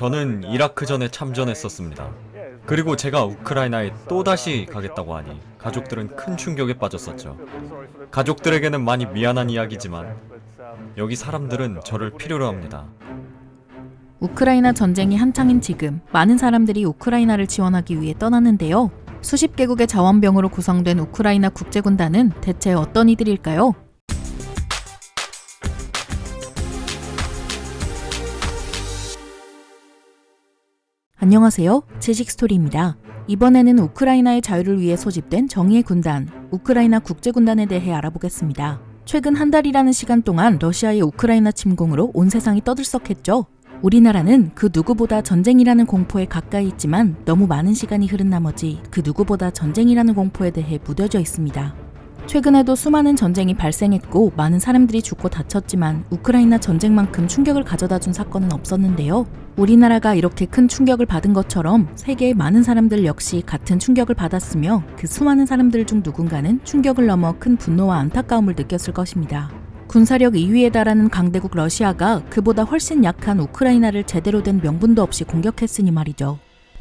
저는 이라크전에 참전했었습니다. 그리고 제가 우크라이나에 또다시 가겠다고 하니 가족들은 큰 충격에 빠졌었죠. 가족들에게는 많이 미안한 이야기지만 여기 사람들은 저를 필요로 합니다. 우크라이나 전쟁이 한창인 지금 많은 사람들이 우크라이나를 지원하기 위해 떠나는데요. 수십 개국의 자원병으로 구성된 우크라이나 국제군단은 대체 어떤 이들일까요? 안녕하세요. 지식스토리입니다. 이번에는 우크라이나의 자유를 위해 소집된 정의의 군단, 우크라이나 국제군단에 대해 알아보겠습니다. 최근 한 달이라는 시간 동안 러시아의 우크라이나 침공으로 온 세상이 떠들썩했죠. 우리나라는 그 누구보다 전쟁이라는 공포에 가까이 있지만 너무 많은 시간이 흐른 나머지 그 누구보다 전쟁이라는 공포에 대해 무뎌져 있습니다. 최근에도 수많은 전쟁이 발생했고 많은 사람들이 죽고 다쳤지만 우크라이나 전쟁만큼 충격을 가져다준 사건은 없었는데요. 우리나라가 이렇게 큰 충격을 받은 것처럼 세계의 많은 사람들 역시 같은 충격을 받았으며 그 수많은 사람들 중 누군가는 충격을 넘어 큰 분노와 안타까움을 느꼈을 것입니다. 군사력 2위에 달하는 강대국 러시아가 그보다 훨씬 약한 우크라이나를 제대로 된 명분도 없이 공격했으니 말이죠.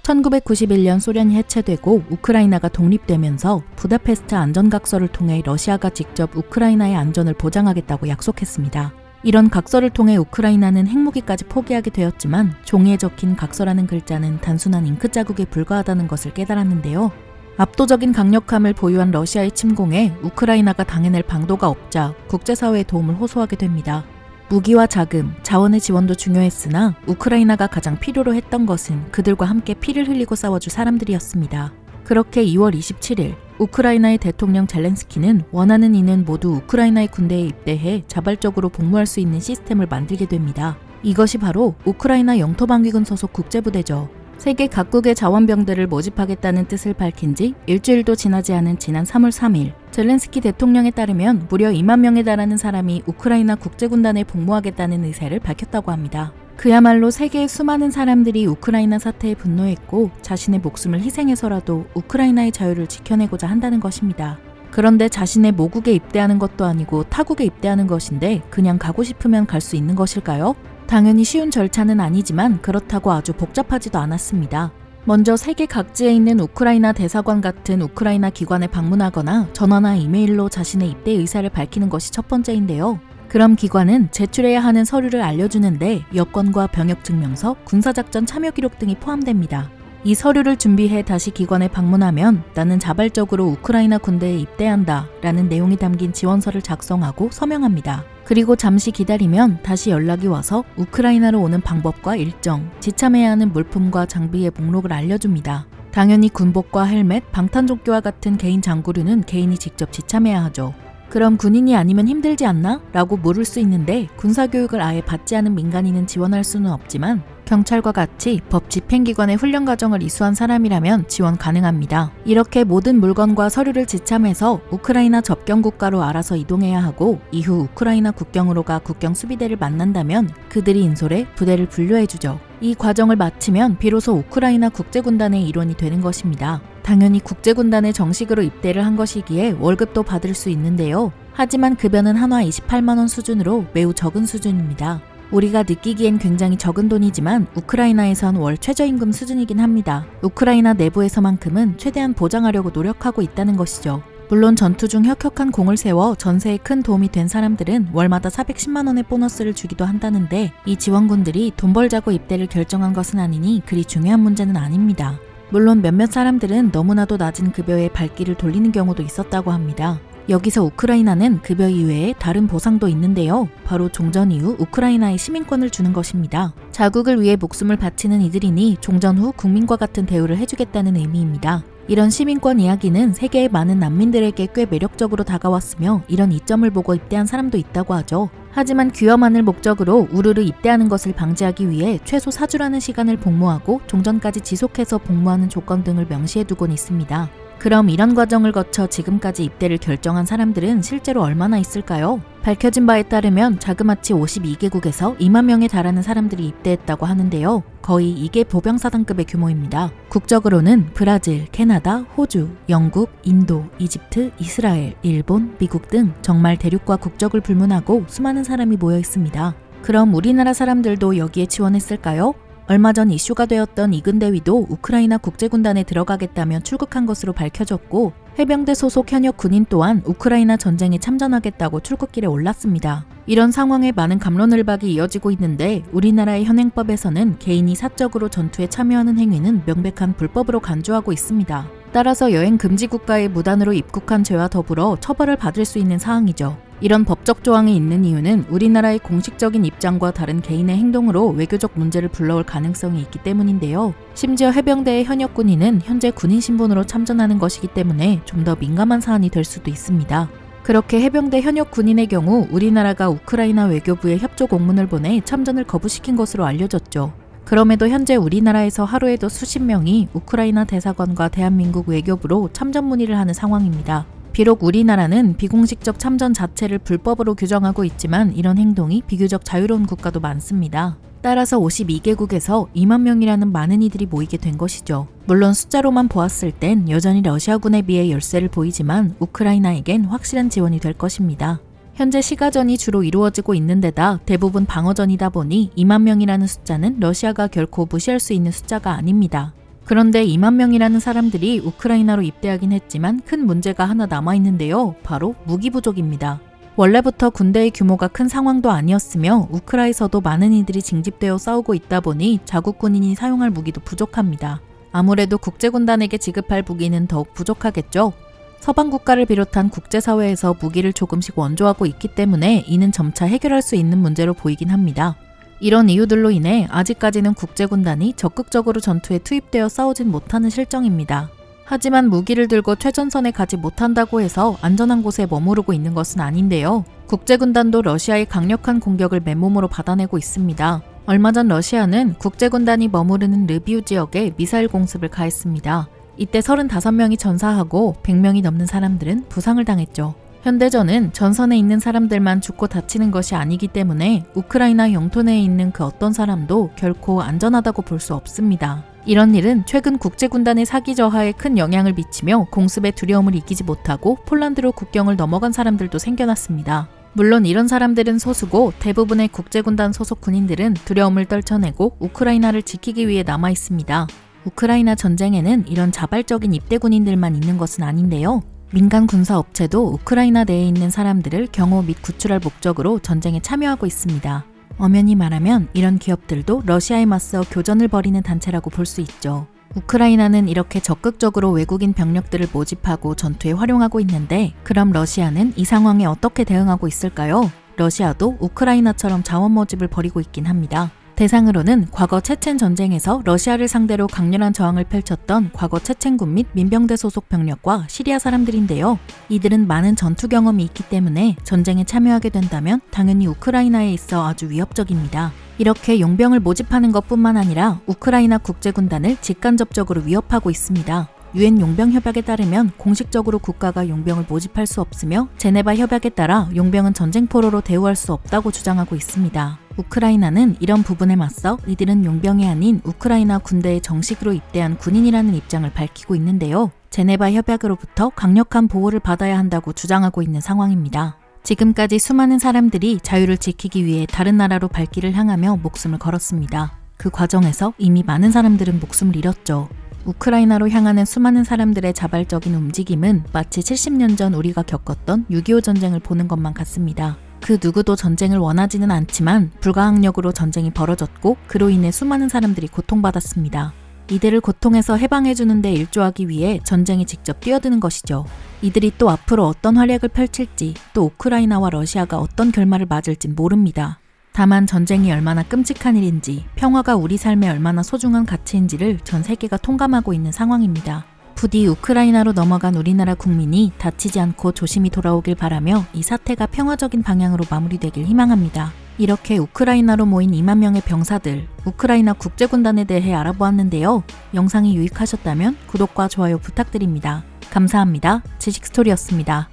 1991년 소련이 해체되고 우크라이나가 독립되면서 부다페스트 안전각서를 통해 러시아가 직접 우크라이나의 안전을 보장하겠다고 약속했습니다. 이런 각서를 통해 우크라이나는 핵무기까지 포기하게 되었지만 종이에 적힌 각서라는 글자는 단순한 잉크 자국에 불과하다는 것을 깨달았는데요. 압도적인 강력함을 보유한 러시아의 침공에 우크라이나가 당해낼 방도가 없자 국제사회의 도움을 호소하게 됩니다. 무기와 자금, 자원의 지원도 중요했으나 우크라이나가 가장 필요로 했던 것은 그들과 함께 피를 흘리고 싸워줄 사람들이었습니다. 그렇게 2월 27일 우크라이나의 대통령 젤렌스키는 원하는 이는 모두 우크라이나의 군대에 입대해 자발적으로 복무할 수 있는 시스템을 만들게 됩니다. 이것이 바로 우크라이나 영토방위군 소속 국제부대죠. 세계 각국의 자원병들을 모집하겠다는 뜻을 밝힌 지 일주일도 지나지 않은 지난 3월 3일 젤렌스키 대통령에 따르면 무려 2만 명에 달하는 사람이 우크라이나 국제군단에 복무하겠다는 의사를 밝혔다고 합니다. 그야말로 세계의 수많은 사람들이 우크라이나 사태에 분노했고 자신의 목숨을 희생해서라도 우크라이나의 자유를 지켜내고자 한다는 것입니다. 그런데 자신의 모국에 입대하는 것도 아니고 타국에 입대하는 것인데 그냥 가고 싶으면 갈 수 있는 것일까요? 당연히 쉬운 절차는 아니지만 그렇다고 아주 복잡하지도 않았습니다. 먼저 세계 각지에 있는 우크라이나 대사관 같은 우크라이나 기관에 방문하거나 전화나 이메일로 자신의 입대 의사를 밝히는 것이 첫 번째인데요. 그럼 기관은 제출해야 하는 서류를 알려주는데 여권과 병역증명서, 군사작전 참여 기록 등이 포함됩니다. 이 서류를 준비해 다시 기관에 방문하면 나는 자발적으로 우크라이나 군대에 입대한다 라는 내용이 담긴 지원서를 작성하고 서명합니다. 그리고 잠시 기다리면 다시 연락이 와서 우크라이나로 오는 방법과 일정, 지참해야 하는 물품과 장비의 목록을 알려줍니다. 당연히 군복과 헬멧, 방탄조끼와 같은 개인 장구류는 개인이 직접 지참해야 하죠. 그럼 군인이 아니면 힘들지 않나? 라고 물을 수 있는데 군사교육을 아예 받지 않은 민간인은 지원할 수는 없지만 경찰과 같이 법 집행기관의 훈련 과정을 이수한 사람이라면 지원 가능합니다. 이렇게 모든 물건과 서류를 지참해서 우크라이나 접경 국가로 알아서 이동해야 하고 이후 우크라이나 국경으로 가 국경 수비대를 만난다면 그들이 인솔해 부대를 분류해주죠. 이 과정을 마치면 비로소 우크라이나 국제군단의 일원이 되는 것입니다. 당연히 국제군단에 정식으로 입대를 한 것이기에 월급도 받을 수 있는데요. 하지만 급여는 한화 28만 원 수준으로 매우 적은 수준입니다. 우리가 느끼기엔 굉장히 적은 돈이지만 우크라이나에선 월 최저임금 수준이긴 합니다. 우크라이나 내부에서만큼은 최대한 보장하려고 노력하고 있다는 것이죠. 물론 전투 중 혁혁한 공을 세워 전세에 큰 도움이 된 사람들은 월마다 410만 원의 보너스를 주기도 한다는데 이 지원군들이 돈 벌자고 입대를 결정한 것은 아니니 그리 중요한 문제는 아닙니다. 물론 몇몇 사람들은 너무나도 낮은 급여에 발길을 돌리는 경우도 있었다고 합니다. 여기서 우크라이나는 급여 이외에 다른 보상도 있는데요. 바로 종전 이후 우크라이나에 시민권을 주는 것입니다. 자국을 위해 목숨을 바치는 이들이니 종전 후 국민과 같은 대우를 해주겠다는 의미입니다. 이런 시민권 이야기는 세계의 많은 난민들에게 꽤 매력적으로 다가왔으며 이런 이점을 보고 입대한 사람도 있다고 하죠. 하지만 귀화만을 목적으로 우르르 입대하는 것을 방지하기 위해 최소 4주라는 시간을 복무하고 종전까지 지속해서 복무하는 조건 등을 명시해두곤 있습니다. 그럼 이런 과정을 거쳐 지금까지 입대를 결정한 사람들은 실제로 얼마나 있을까요? 밝혀진 바에 따르면 자그마치 52개국에서 2만 명에 달하는 사람들이 입대했다고 하는데요. 거의 이게 보병사단급의 규모입니다. 국적으로는 브라질, 캐나다, 호주, 영국, 인도, 이집트, 이스라엘, 일본, 미국 등 정말 대륙과 국적을 불문하고 수많은 사람이 모여 있습니다. 그럼 우리나라 사람들도 여기에 지원했을까요? 얼마 전 이슈가 되었던 이근대위도 우크라이나 국제군단에 들어가겠다며 출국한 것으로 밝혀졌고 해병대 소속 현역 군인 또한 우크라이나 전쟁에 참전하겠다고 출국길에 올랐습니다. 이런 상황에 많은 갑론을박이 이어지고 있는데 우리나라의 현행법에서는 개인이 사적으로 전투에 참여하는 행위는 명백한 불법으로 간주하고 있습니다. 따라서 여행 금지 국가에 무단으로 입국한 죄와 더불어 처벌을 받을 수 있는 사항이죠. 이런 법적 조항이 있는 이유는 우리나라의 공식적인 입장과 다른 개인의 행동으로 외교적 문제를 불러올 가능성이 있기 때문인데요. 심지어 해병대의 현역 군인은 현재 군인 신분으로 참전하는 것이기 때문에 좀 더 민감한 사안이 될 수도 있습니다. 그렇게 해병대 현역 군인의 경우 우리나라가 우크라이나 외교부에 협조 공문을 보내 참전을 거부시킨 것으로 알려졌죠. 그럼에도 현재 우리나라에서 하루에도 수십 명이 우크라이나 대사관과 대한민국 외교부로 참전 문의를 하는 상황입니다. 비록 우리나라는 비공식적 참전 자체를 불법으로 규정하고 있지만 이런 행동이 비교적 자유로운 국가도 많습니다. 따라서 52개국에서 2만 명이라는 많은 이들이 모이게 된 것이죠. 물론 숫자로만 보았을 땐 여전히 러시아군에 비해 열세를 보이지만 우크라이나에겐 확실한 지원이 될 것입니다. 현재 시가전이 주로 이루어지고 있는 데다 대부분 방어전이다 보니 2만 명이라는 숫자는 러시아가 결코 무시할 수 있는 숫자가 아닙니다. 그런데 2만 명이라는 사람들이 우크라이나로 입대하긴 했지만 큰 문제가 하나 남아있는데요. 바로 무기 부족입니다. 원래부터 군대의 규모가 큰 상황도 아니었으며 우크라이나에서도 많은 이들이 징집되어 싸우고 있다 보니 자국 군인이 사용할 무기도 부족합니다. 아무래도 국제군단에게 지급할 무기는 더욱 부족하겠죠. 서방 국가를 비롯한 국제사회에서 무기를 조금씩 원조하고 있기 때문에 이는 점차 해결할 수 있는 문제로 보이긴 합니다. 이런 이유들로 인해 아직까지는 국제군단이 적극적으로 전투에 투입되어 싸우진 못하는 실정입니다. 하지만 무기를 들고 최전선에 가지 못한다고 해서 안전한 곳에 머무르고 있는 것은 아닌데요. 국제군단도 러시아의 강력한 공격을 맨몸으로 받아내고 있습니다. 얼마 전 러시아는 국제군단이 머무르는 르비우 지역에 미사일 공습을 가했습니다. 이때 35명이 전사하고 100명이 넘는 사람들은 부상을 당했죠. 현대전은 전선에 있는 사람들만 죽고 다치는 것이 아니기 때문에 우크라이나 영토 내에 있는 그 어떤 사람도 결코 안전하다고 볼 수 없습니다. 이런 일은 최근 국제군단의 사기 저하에 큰 영향을 미치며 공습의 두려움을 이기지 못하고 폴란드로 국경을 넘어간 사람들도 생겨났습니다. 물론 이런 사람들은 소수고 대부분의 국제군단 소속 군인들은 두려움을 떨쳐내고 우크라이나를 지키기 위해 남아 있습니다. 우크라이나 전쟁에는 이런 자발적인 입대 군인들만 있는 것은 아닌데요. 민간 군사 업체도 우크라이나 내에 있는 사람들을 경호 및 구출할 목적으로 전쟁에 참여하고 있습니다. 엄연히 말하면 이런 기업들도 러시아에 맞서 교전을 벌이는 단체라고 볼 수 있죠. 우크라이나는 이렇게 적극적으로 외국인 병력들을 모집하고 전투에 활용하고 있는데 그럼 러시아는 이 상황에 어떻게 대응하고 있을까요? 러시아도 우크라이나처럼 자원 모집을 벌이고 있긴 합니다. 대상으로는 과거 체첸 전쟁에서 러시아를 상대로 강렬한 저항을 펼쳤던 과거 체첸군 및 민병대 소속 병력과 시리아 사람들인데요. 이들은 많은 전투 경험이 있기 때문에 전쟁에 참여하게 된다면 당연히 우크라이나에 있어 아주 위협적입니다. 이렇게 용병을 모집하는 것뿐만 아니라 우크라이나 국제군단을 직간접적으로 위협하고 있습니다. 유엔 용병 협약에 따르면 공식적으로 국가가 용병을 모집할 수 없으며 제네바 협약에 따라 용병은 전쟁 포로로 대우할 수 없다고 주장하고 있습니다. 우크라이나는 이런 부분에 맞서 이들은 용병이 아닌 우크라이나 군대에 정식으로 입대한 군인이라는 입장을 밝히고 있는데요. 제네바 협약으로부터 강력한 보호를 받아야 한다고 주장하고 있는 상황입니다. 지금까지 수많은 사람들이 자유를 지키기 위해 다른 나라로 발길을 향하며 목숨을 걸었습니다. 그 과정에서 이미 많은 사람들은 목숨을 잃었죠. 우크라이나로 향하는 수많은 사람들의 자발적인 움직임은 마치 70년 전 우리가 겪었던 6.25 전쟁을 보는 것만 같습니다. 그 누구도 전쟁을 원하지는 않지만 불가항력으로 전쟁이 벌어졌고 그로 인해 수많은 사람들이 고통받았습니다. 이들을 고통에서 해방해주는 데 일조하기 위해 전쟁에 직접 뛰어드는 것이죠. 이들이 또 앞으로 어떤 활약을 펼칠지 또 우크라이나와 러시아가 어떤 결말을 맞을진 모릅니다. 다만 전쟁이 얼마나 끔찍한 일인지 평화가 우리 삶에 얼마나 소중한 가치인지를 전 세계가 통감하고 있는 상황입니다. 부디 우크라이나로 넘어간 우리나라 국민이 다치지 않고 조심히 돌아오길 바라며 이 사태가 평화적인 방향으로 마무리되길 희망합니다. 이렇게 우크라이나로 모인 2만 명의 병사들, 우크라이나 국제군단에 대해 알아보았는데요. 영상이 유익하셨다면 구독과 좋아요 부탁드립니다. 감사합니다. 지식스토리였습니다.